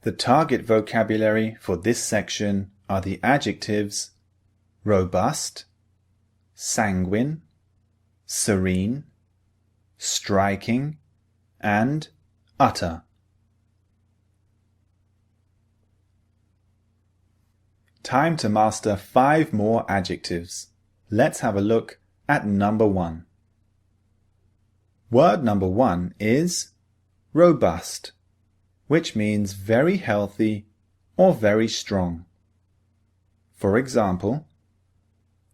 The target vocabulary for this section are the adjectives robust, sanguine, serene, striking, and utter. Time to master 5 more adjectives. Let's have a look at number 1. Word number 1 is robust, which means very healthy or very strong. For example,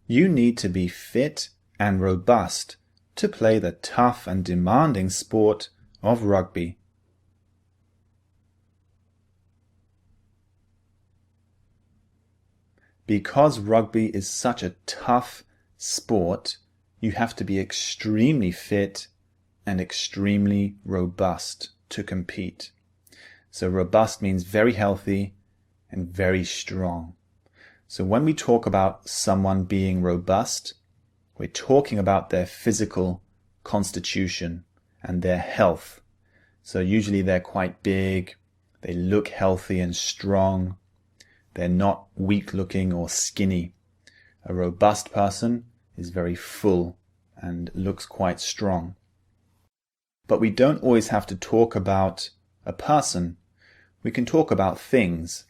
you need to be fit and robust to play the tough and demanding sport of rugby. Because rugby is such a tough sport, you have to be extremely fit and extremely robust to compete. So robust means very healthy and very strong. So when we talk about someone being robust, we're talking about their physical constitution and their health. So usually they're quite big, they look healthy and strong, they're not weak looking or skinny. A robust person is very full and looks quite strong. But we don't always have to talk about a person. We can talk about things.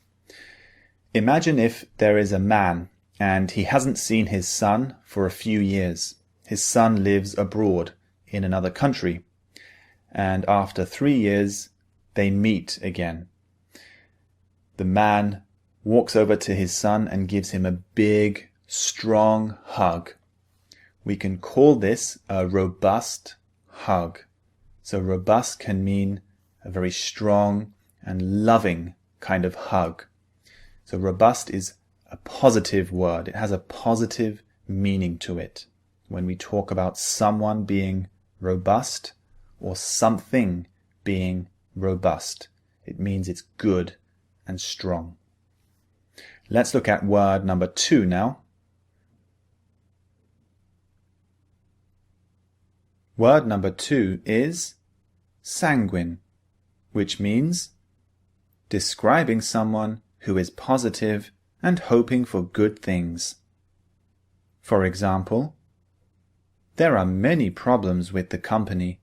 Imagine if there is a man and he hasn't seen his son for a few years. His son lives abroad in another country, and after 3 years they meet again. The man walks over to his son and gives him a big, strong hug. We can call this a robust hug. So robust can mean a very strong and loving kind of hug. So robust is a positive word. It has a positive meaning to it. When we talk about someone being robust or something being robust, it means it's good and strong. Let's look at word number 2 now. Word number 2 is sanguine, which means describing someone who is positive and hoping for good things. For example, there are many problems with the company,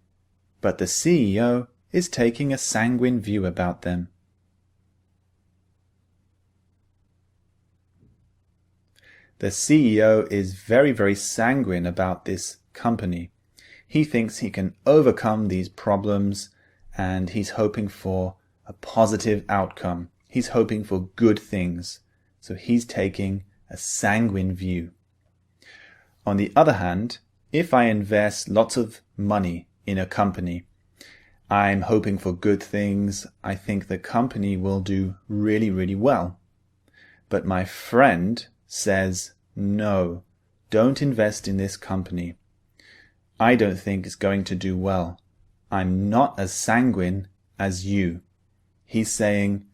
but the CEO is taking a sanguine view about them. The CEO is very sanguine about this company. He thinks he can overcome these problems and he's hoping for a positive outcome. He's hoping for good things. So he's taking a sanguine view. On the other hand, if I invest lots of money in a company, I'm hoping for good things. I think the company will do really well. But my friend says, no, don't invest in this company. I don't think it's going to do well. I'm not as sanguine as you. He's saying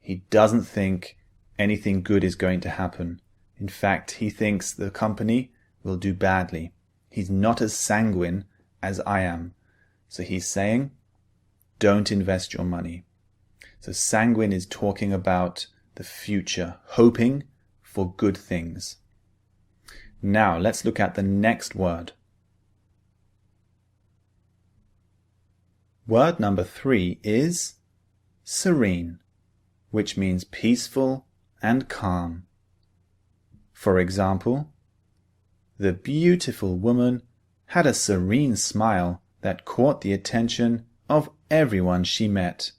he doesn't think anything good is going to happen. In fact, he thinks the company will do badly. He's not as sanguine as I am. So he's saying, don't invest your money. So sanguine is talking about the future, hoping for good things. Now let's look at the next word. Word number 3 is serene, which means peaceful and calm. For example, the beautiful woman had a serene smile that caught the attention of everyone she met.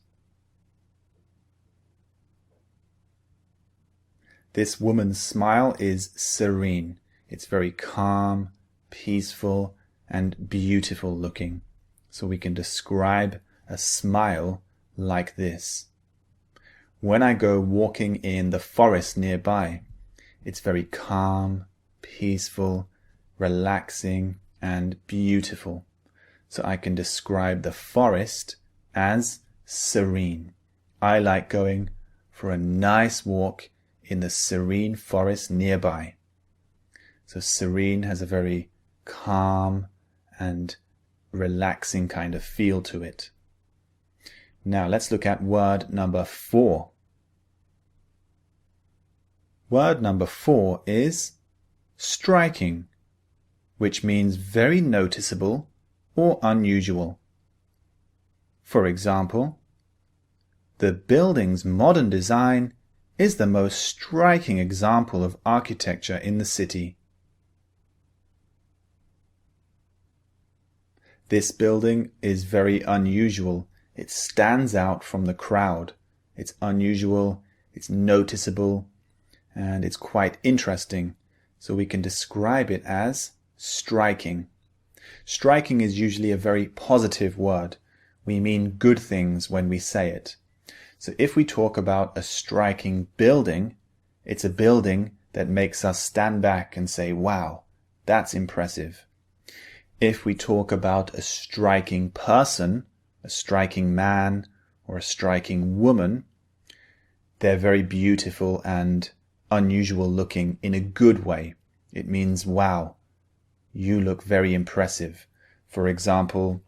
This woman's smile is serene. It's very calm, peaceful, and beautiful looking. So we can describe a smile like this. When I go walking in the forest nearby, it's very calm, peaceful, relaxing, and beautiful. So I can describe the forest as serene. I like going for a nice walk in the serene forest nearby. So serene has a very calm and relaxing kind of feel to it. Now let's look at word number 4. Word number 4 is striking, which means very noticeable or unusual. For example, the building's modern design is the most striking example of architecture in the city. This building is very unusual. It stands out from the crowd. It's unusual, it's noticeable, and it's quite interesting. So we can describe it as striking. Striking is usually a very positive word. We mean good things when we say it. So if we talk about a striking building, it's a building that makes us stand back and say, wow, that's impressive. If we talk about a striking person, a striking man or a striking woman, they're very beautiful and unusual looking in a good way. It means, wow, you look very impressive. For example,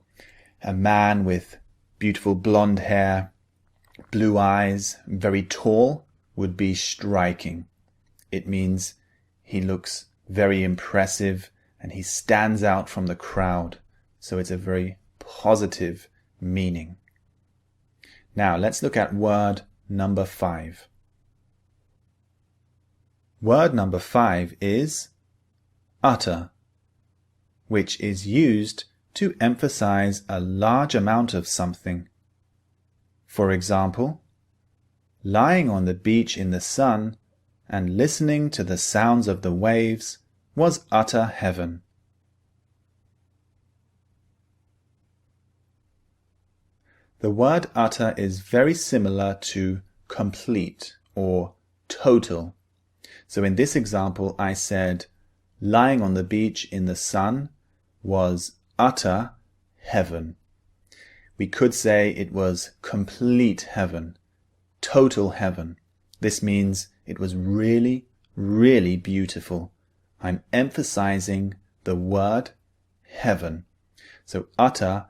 a man with beautiful blonde hair, blue eyes, very tall would be striking. It means he looks very impressive and he stands out from the crowd. So it's a very positive meaning. Now let's look at word number 5. Word number 5 is utter, which is used to emphasize a large amount of something. For example, lying on the beach in the sun and listening to the sounds of the waves was utter heaven. The word utter is very similar to complete or total. So in this example, I said, lying on the beach in the sun was utter heaven. We could say it was complete heaven, total heaven. This means it was really, really beautiful. I'm emphasizing the word heaven. So utter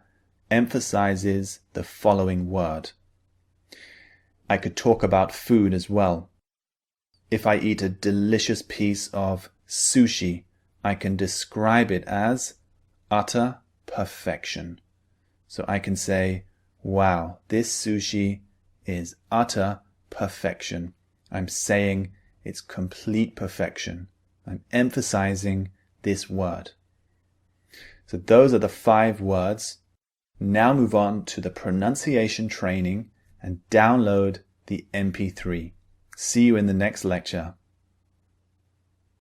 emphasizes the following word. I could talk about food as well. If I eat a delicious piece of sushi, I can describe it as utter perfection. So I can say, wow, this sushi is utter perfection. I'm saying it's complete perfection. I'm emphasizing this word. So those are the 5 words. Now move on to the pronunciation training and download the MP3. See you in the next lecture.